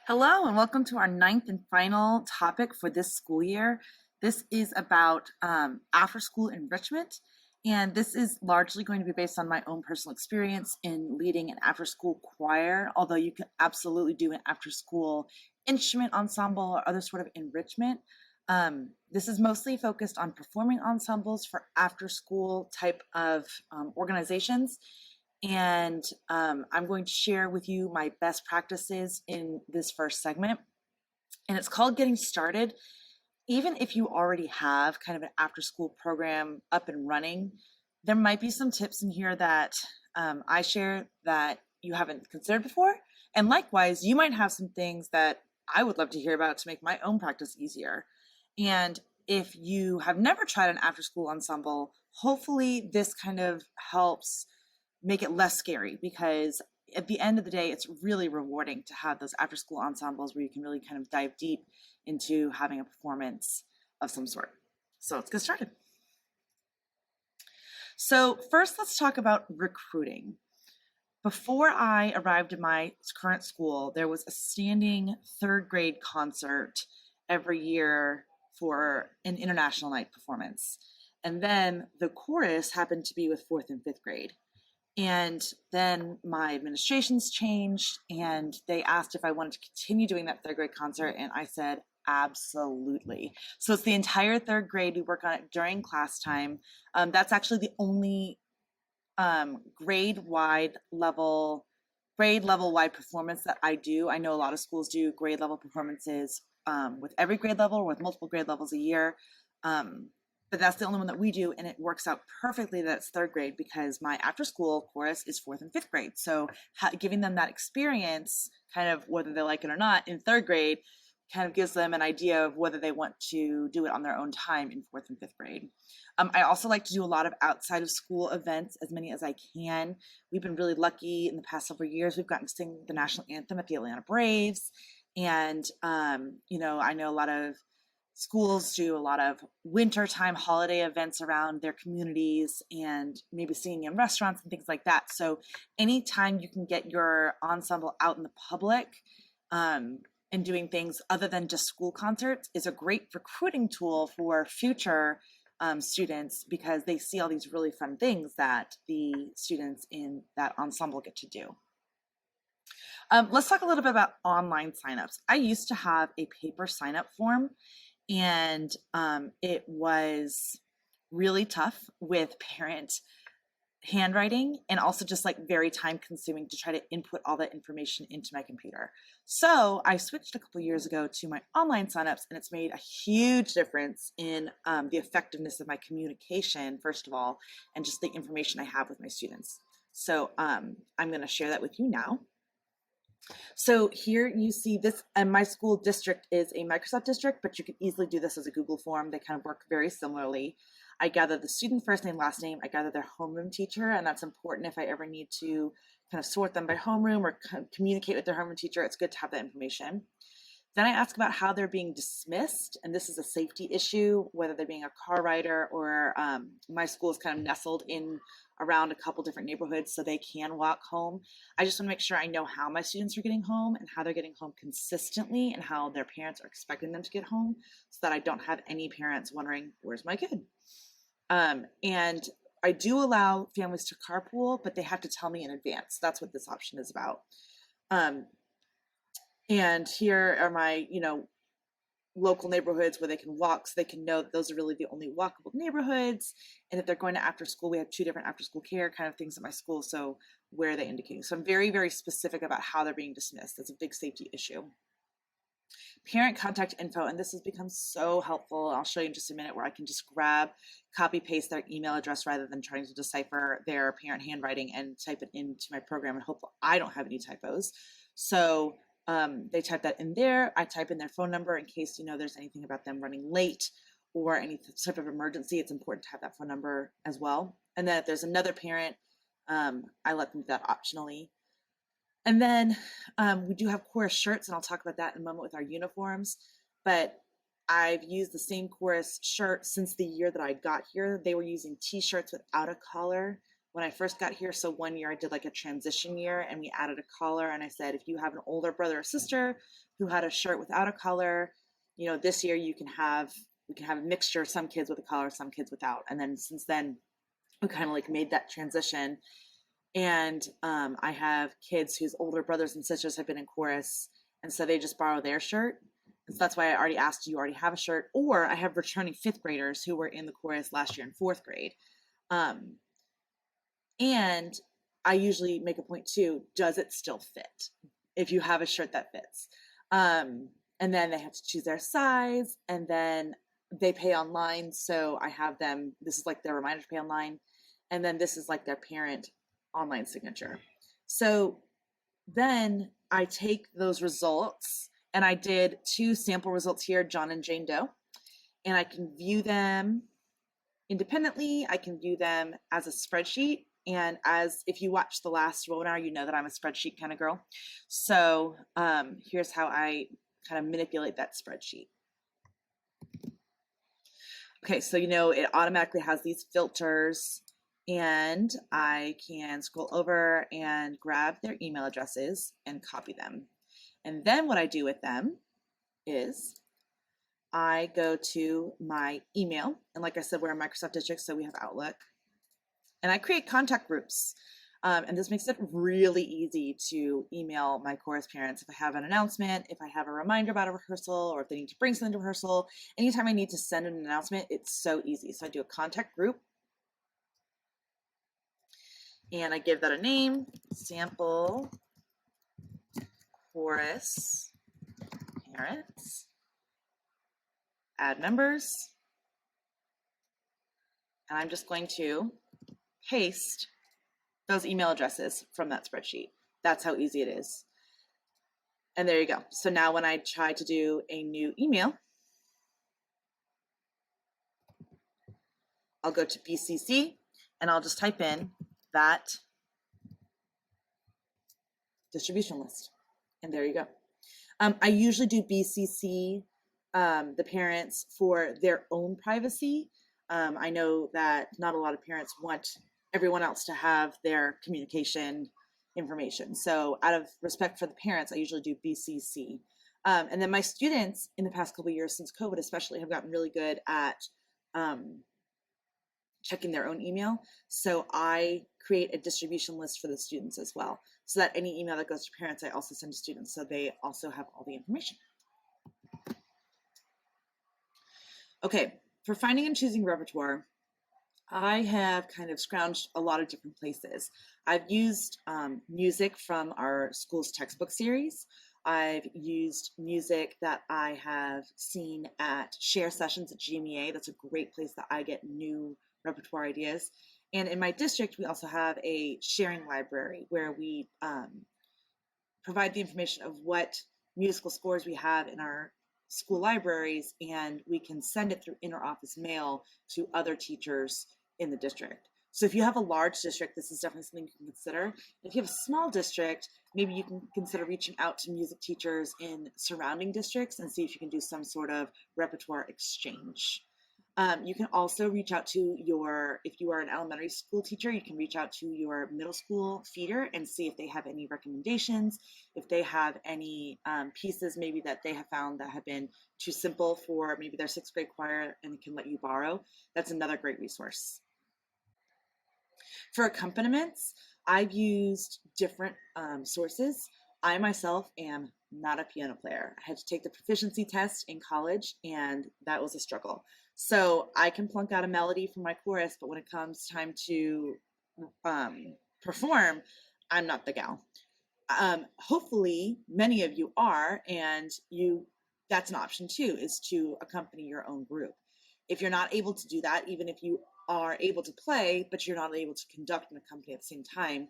Hello, and welcome to our ninth and final topic for this school year. This is about after school enrichment, and this is largely going to be based on my own personal experience in leading an after school choir, although you can absolutely do an after school instrument ensemble or other sort of enrichment. This is mostly focused on performing ensembles for after school type of organizations. And I'm going to share with you my best practices in this first segment. And it's called Getting Started. Even if you already have kind of an after school program up and running, there might be some tips in here that I share that you haven't considered before. And likewise, you might have some things that I would love to hear about to make my own practice easier. And if you have never tried an after school ensemble, hopefully this kind of helps make it less scary, because at the end of the day, it's really rewarding to have those after school ensembles where you can really kind of dive deep into having a performance of some sort. So let's get started. So first, let's talk about recruiting. Before I arrived at my current school, there was a standing third grade concert every year for an international night performance. And then the chorus happened to be with fourth and fifth grade. And then my administrations changed and they asked if I wanted to continue doing that third grade concert. And I said, absolutely. So it's the entire third grade. We work on it during class time. That's actually the only grade level wide performance that I do. I know a lot of schools do grade level performances with every grade level or with multiple grade levels a year. But that's the only one that we do, and it works out perfectly that it's third grade because my after school chorus is fourth and fifth grade. So giving them that experience, kind of whether they like it or not, in third grade kind of gives them an idea of whether they want to do it on their own time in fourth and fifth grade. I also like to do a lot of outside of school events, as many as I can. We've been really lucky in the past several years. We've gotten to sing the national anthem at the Atlanta Braves. And, I know a lot of schools do a lot of wintertime holiday events around their communities and maybe singing in restaurants and things like that. So anytime you can get your ensemble out in the public and doing things other than just school concerts is a great recruiting tool for future students, because they see all these really fun things that the students in that ensemble get to do. Let's talk a little bit about online signups. I used to have a paper signup form, and it was really tough with parent handwriting and also just like very time consuming to try to input all that information into my computer. So I switched a couple years ago to my online signups, and it's made a huge difference in the effectiveness of my communication, first of all, and just the information I have with my students. So I'm going to share that with you now. So here you see this, and my school district is a Microsoft district, but you could easily do this as a Google form. They kind of work very similarly. I gather the student first name, last name. I gather their homeroom teacher, and that's important if I ever need to kind of sort them by homeroom or communicate with their homeroom teacher. It's good to have that information. Then I ask about how they're being dismissed, and this is a safety issue, whether they're being a car rider or my school is kind of nestled in around a couple different neighborhoods so they can walk home. I just want to make sure I know how my students are getting home and how they're getting home consistently and how their parents are expecting them to get home, so that I don't have any parents wondering, where's my kid? And I do allow families to carpool, but they have to tell me in advance. That's what this option is about. And here are my, local neighborhoods where they can walk, so they can know that those are really the only walkable neighborhoods. And if they're going to after school, we have 2 different after school care kind of things at my school. So where are they indicating? So I'm very, very specific about how they're being dismissed. That's a big safety issue. Parent contact info, and this has become so helpful. I'll show you in just a minute, where I can just grab, copy, paste their email address rather than trying to decipher their parent handwriting and type it into my program and hope I don't have any typos. So they type that in there. I type in their phone number in case there's anything about them running late or any type of emergency. It's important to have that phone number as well. And then if there's another parent, I let them do that optionally. And then we do have chorus shirts, and I'll talk about that in a moment with our uniforms. But I've used the same chorus shirt since the year that I got here. They were using t-shirts without a collar when I first got here. So one year I did like a transition year and we added a collar. And I said, if you have an older brother or sister who had a shirt without a collar, this year we can have a mixture, some kids with a collar, some kids without. And then since then, we kind of like made that transition. And I have kids whose older brothers and sisters have been in chorus, and so they just borrow their shirt. And so that's why I already asked, do you already have a shirt? Or I have returning fifth graders who were in the chorus last year in fourth grade. And I usually make a point too, does it still fit? If you have a shirt that fits. And then they have to choose their size, and then they pay online. So I have them, this is like their reminder to pay online. And then this is like their parent online signature. So then I take those results, and I did 2 sample results here, John and Jane Doe, and I can view them independently. I can view them as a spreadsheet. And as if you watched the last webinar, you know that I'm a spreadsheet kind of girl. So here's how I kind of manipulate that spreadsheet. Okay, so it automatically has these filters, and I can scroll over and grab their email addresses and copy them. And then what I do with them is I go to my email, and like I said, we're a Microsoft district, so we have Outlook, and I create contact groups. And this makes it really easy to email my chorus parents if I have an announcement, if I have a reminder about a rehearsal, or if they need to bring something to rehearsal. Anytime I need to send an announcement, it's so easy. So I do a contact group, and I give that a name, sample chorus parents, add members, and I'm just going to paste those email addresses from that spreadsheet. That's how easy it is. And there you go. So now when I try to do a new email, I'll go to BCC and I'll just type in that distribution list. And there you go. I usually do BCC the parents for their own privacy. I know that not a lot of parents want everyone else to have their communication information. So out of respect for the parents, I usually do BCC. And then my students in the past couple of years, since COVID especially, have gotten really good at checking their own email. So I create a distribution list for the students as well, so that any email that goes to parents, I also send to students, so they also have all the information. Okay, for finding and choosing repertoire, I have kind of scrounged a lot of different places. I've used music from our school's textbook series. I've used music that I have seen at share sessions at GMEA. That's a great place that I get new repertoire ideas. And in my district, we also have a sharing library where we provide the information of what musical scores we have in our school libraries, and we can send it through inter-office mail to other teachers in the district. So if you have a large district, this is definitely something you can consider. If you have a small district, maybe you can consider reaching out to music teachers in surrounding districts and see if you can do some sort of repertoire exchange. You can also reach out to if you are an elementary school teacher, you can reach out to your middle school feeder and see if they have any recommendations, if they have any pieces maybe that they have found that have been too simple for maybe their 6th grade choir and can let you borrow. That's another great resource. For accompaniments, I've used different sources. I myself am not a piano player. I had to take the proficiency test in college, and that was a struggle. So I can plunk out a melody from my chorus, but when it comes time to perform, I'm not the gal. Hopefully many of you are, and that's an option too, is to accompany your own group. If you're not able to do that, even if you are able to play, but you're not able to conduct and accompany at the same time,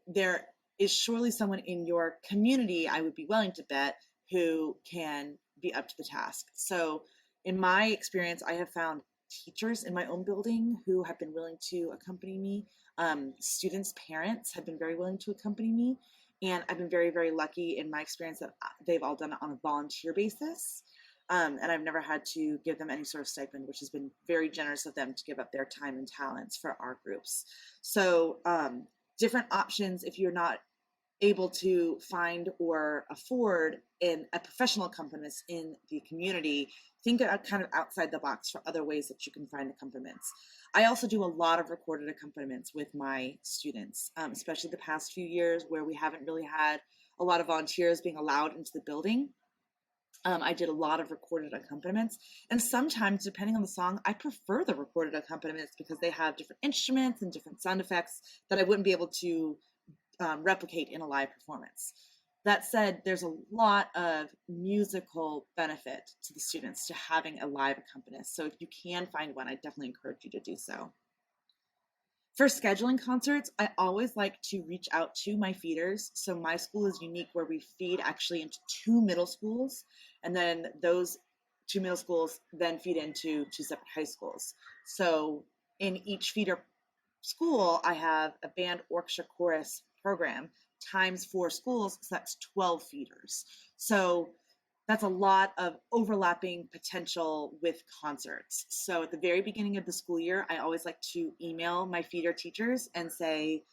there is surely someone in your community, I would be willing to bet, who can be up to the task. So in my experience, I have found teachers in my own building who have been willing to accompany me. Students' parents have been very willing to accompany me. And I've been very, very lucky in my experience that they've all done it on a volunteer basis. And I've never had to give them any sort of stipend, which has been very generous of them to give up their time and talents for our groups. So different options if you're not able to find or afford a professional accompanist in the community. Think kind of outside the box for other ways that you can find accompaniments. I also do a lot of recorded accompaniments with my students, especially the past few years where we haven't really had a lot of volunteers being allowed into the building. I did a lot of recorded accompaniments, and sometimes, depending on the song, I prefer the recorded accompaniments because they have different instruments and different sound effects that I wouldn't be able to replicate in a live performance. That said, there's a lot of musical benefit to the students to having a live accompanist. So if you can find one, I definitely encourage you to do so. For scheduling concerts, I always like to reach out to my feeders. So my school is unique where we feed actually into 2 middle schools, and then those 2 middle schools then feed into 2 separate high schools. So in each feeder school, I have a band, orchestra, chorus program times 4 schools, so that's 12 feeders. So that's a lot of overlapping potential with concerts. So at the very beginning of the school year, I always like to email my feeder teachers and say,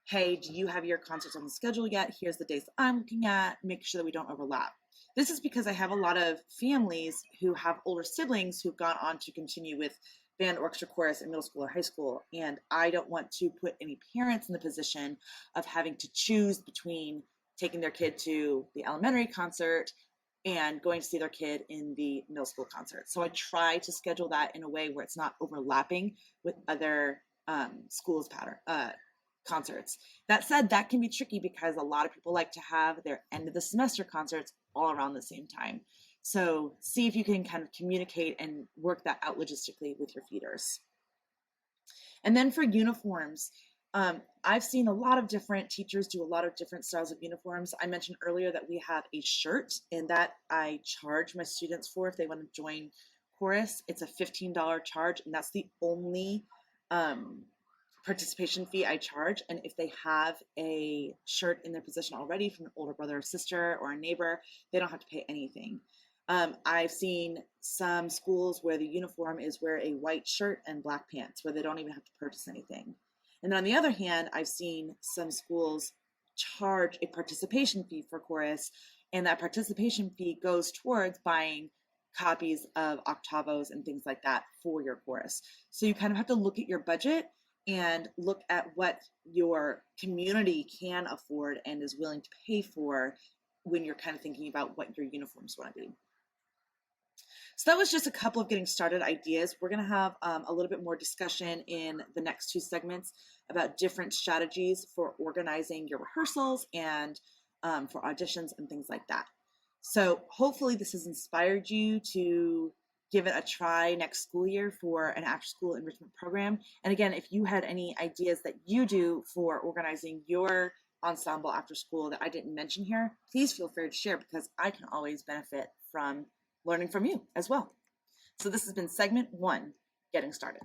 hey, do you have your concerts on the schedule yet? Here's the days that I'm looking at. Make sure that we don't overlap. This is because I have a lot of families who have older siblings who've gone on to continue with band, orchestra, chorus in middle school or high school. And I don't want to put any parents in the position of having to choose between taking their kid to the elementary concert and going to see their kid in the middle school concert. So I try to schedule that in a way where it's not overlapping with other schools' concerts. That said, that can be tricky because a lot of people like to have their end of the semester concerts all around the same time. So see if you can kind of communicate and work that out logistically with your feeders. And then for uniforms, I've seen a lot of different teachers do a lot of different styles of uniforms. I mentioned earlier that we have a shirt, and that I charge my students for if they want to join chorus. It's a $15 charge, and that's the only participation fee I charge. And if they have a shirt in their possession already from an older brother or sister or a neighbor, they don't have to pay anything. I've seen some schools where the uniform is wear a white shirt and black pants, where they don't even have to purchase anything. And then on the other hand, I've seen some schools charge a participation fee for chorus, and that participation fee goes towards buying copies of octavos and things like that for your chorus. So you kind of have to look at your budget and look at what your community can afford and is willing to pay for when you're kind of thinking about what your uniforms want to be. So that was just a couple of getting started ideas. We're going to have a little bit more discussion in the next 2 segments about different strategies for organizing your rehearsals and for auditions and things like that. So hopefully this has inspired you to give it a try next school year for an after-school enrichment program. And again, if you had any ideas that you do for organizing your ensemble after school that I didn't mention here, please feel free to share because I can always benefit from learning from you as well. So this has been segment 1, getting started.